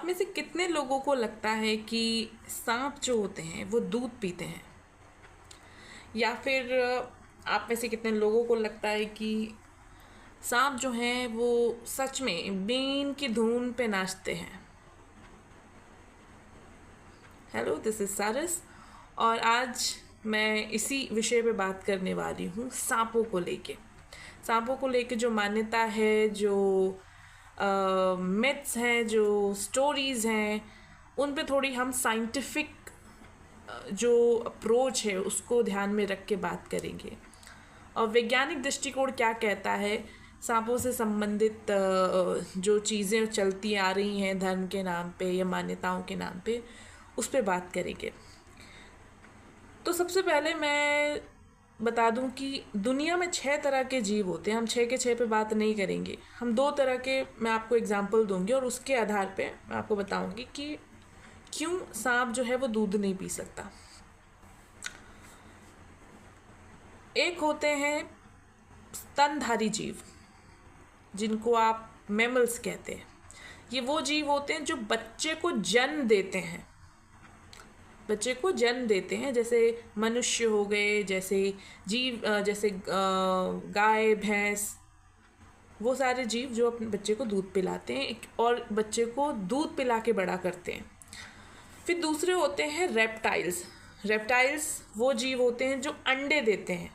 आप में से कितने लोगों को लगता है कि सांप जो होते हैं वो दूध पीते हैं? या फिर आप में से कितने लोगों को लगता है कि सांप जो हैं वो सच में बीन की धुन पे नाचते हैं? हेलो, दिस इज सारस और आज मैं इसी विषय पे बात करने वाली हूँ, सांपों को लेके जो मान्यता है, जो मिथ्स हैं, जो स्टोरीज़ हैं, उन पे थोड़ी हम साइंटिफिक जो अप्रोच है उसको ध्यान में रख के बात करेंगे। और वैज्ञानिक दृष्टिकोण क्या कहता है, सांपों से संबंधित जो चीज़ें चलती आ रही हैं धर्म के नाम पे या मान्यताओं के नाम पे, उस पे बात करेंगे। तो सबसे पहले मैं बता दूं कि दुनिया में 6 तरह के जीव होते हैं। हम 6 के 6 पे बात नहीं करेंगे, हम 2 तरह के मैं आपको एग्जाम्पल दूंगी और उसके आधार पे मैं आपको बताऊंगी कि क्यों सांप जो है वो दूध नहीं पी सकता। एक होते हैं स्तनधारी जीव, जिनको आप मैमल्स कहते हैं। ये वो जीव होते हैं जो बच्चे को जन्म देते हैं, जैसे मनुष्य हो गए, जैसे जीव, जैसे गाय भैंस, वो सारे जीव जो अपने बच्चे को दूध पिलाते हैं और बच्चे को दूध पिला के बड़ा करते हैं। फिर दूसरे होते हैं रेप्टाइल्स वो जीव होते हैं जो अंडे देते हैं,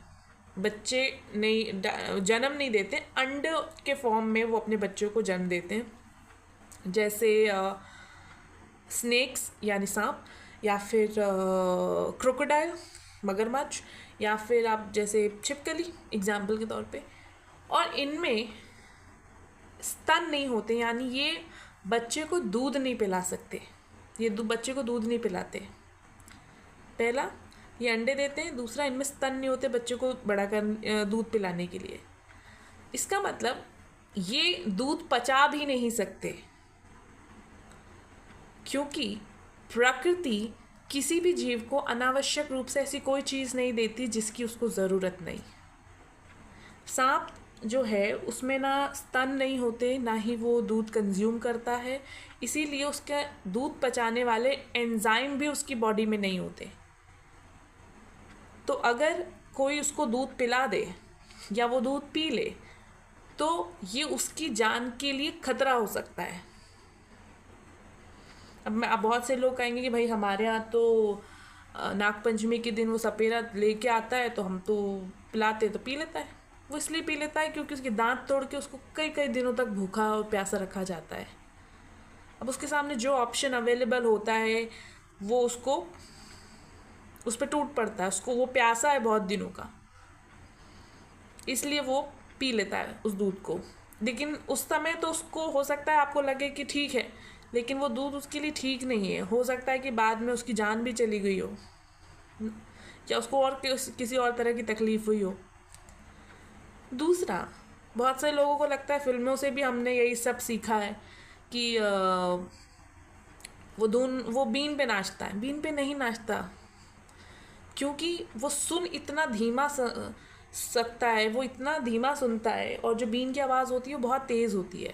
बच्चे नहीं, जन्म नहीं देते, अंडे के फॉर्म में वो अपने बच्चों को जन्म देते हैं, जैसे स्नेक्स यानी सांप, या फिर क्रोकोडाइल मगरमच्छ, या फिर आप जैसे छिपकली एग्जाम्पल के तौर पे। और इनमें स्तन नहीं होते, यानी ये बच्चे को दूध नहीं पिला सकते, ये बच्चे को दूध नहीं पिलाते। पहला, ये अंडे देते हैं, दूसरा, इनमें स्तन नहीं होते बच्चे को बड़ा कर दूध पिलाने के लिए। इसका मतलब ये दूध पचा भी नहीं सकते, क्योंकि प्रकृति किसी भी जीव को अनावश्यक रूप से ऐसी कोई चीज़ नहीं देती जिसकी उसको ज़रूरत नहीं। सांप जो है उसमें ना स्तन नहीं होते, ना ही वो दूध कंज्यूम करता है, इसीलिए उसके दूध पचाने वाले एंजाइम भी उसकी बॉडी में नहीं होते। तो अगर कोई उसको दूध पिला दे या वो दूध पी ले तो ये उसकी जान के लिए खतरा हो सकता है। अब बहुत से लोग कहेंगे कि भाई हमारे यहाँ तो नागपंचमी के दिन वो सपेरा लेके आता है तो हम तो पिलाते, तो पी लेता है। वो इसलिए पी लेता है क्योंकि उसके दांत तोड़ के उसको कई कई दिनों तक भूखा और प्यासा रखा जाता है। अब उसके सामने जो ऑप्शन अवेलेबल होता है वो उसको उस पर टूट पड़ता है, उसको वो प्यासा है बहुत दिनों का, इसलिए वो पी लेता है उस दूध को। लेकिन उस समय तो उसको हो सकता है आपको लगे कि ठीक है, लेकिन वो दूध उसके लिए ठीक नहीं है। हो सकता है कि बाद में उसकी जान भी चली गई हो या उसको और किसी और तरह की तकलीफ हुई हो। दूसरा, बहुत से लोगों को लगता है, फिल्मों से भी हमने यही सब सीखा है कि वो बीन पे नाचता है। बीन पे नहीं नाचता, क्योंकि वो सुन इतना धीमा सकता है, वो इतना धीमा सुनता है, और जो बीन की आवाज़ होती है वो बहुत तेज़ होती है,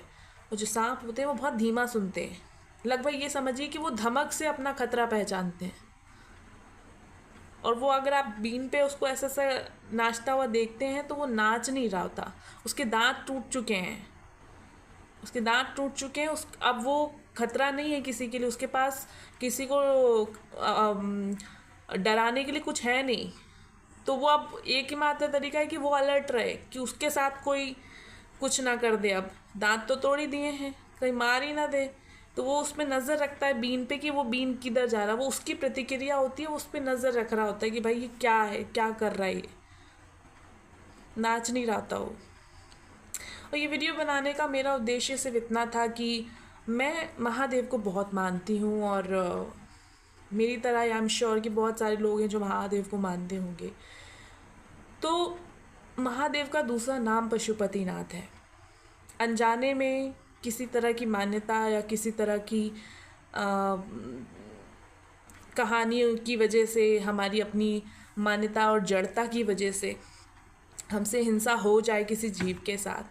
और जो सांप होते हैं वो बहुत धीमा सुनते हैं। लगभग ये समझिए कि वो धमक से अपना खतरा पहचानते हैं। और वो अगर आप बीन पे उसको ऐसा सा नाचता हुआ देखते हैं तो वो नाच नहीं रहा होता, उसके दांत टूट चुके हैं, अब वो खतरा नहीं है किसी के लिए, उसके पास किसी को डराने के लिए कुछ है नहीं। तो वो अब एक ही मात्र तरीका है कि वो अलर्ट रहे कि उसके साथ कोई कुछ ना कर दे। अब दांत तो तोड़ ही दिए हैं, कहीं मार ही ना दे, तो वो उस पर नज़र रखता है बीन पे कि वो बीन किधर जा रहा है। वो उसकी प्रतिक्रिया होती है, उस पर नज़र रख रहा होता है कि भाई ये क्या है, क्या कर रहा है, ये नाच नहीं रहा था वो। और ये वीडियो बनाने का मेरा उद्देश्य सिर्फ इतना था कि मैं महादेव को बहुत मानती हूँ, और मेरी तरह आई एम श्योर कि बहुत सारे लोग हैं जो महादेव को मानते होंगे। तो महादेव का दूसरा नाम पशुपतिनाथ है। अनजाने में किसी तरह की मान्यता या किसी तरह की कहानियों की वजह से, हमारी अपनी मान्यता और जड़ता की वजह से हमसे हिंसा हो जाए किसी जीव के साथ,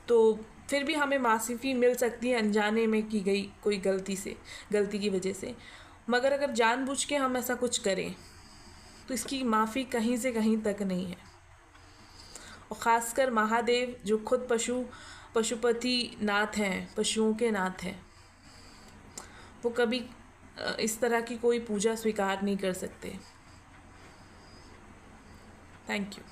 तो फिर भी हमें माफ़ी मिल सकती है अनजाने में की गई कोई गलती की वजह से। मगर अगर जानबूझ के हम ऐसा कुछ करें तो इसकी माफ़ी कहीं से कहीं तक नहीं है। और ख़ासकर महादेव जो खुद पशुपति नाथ हैं, पशुओं के नाथ हैं, वो कभी इस तरह की कोई पूजा स्वीकार नहीं कर सकते। Thank you.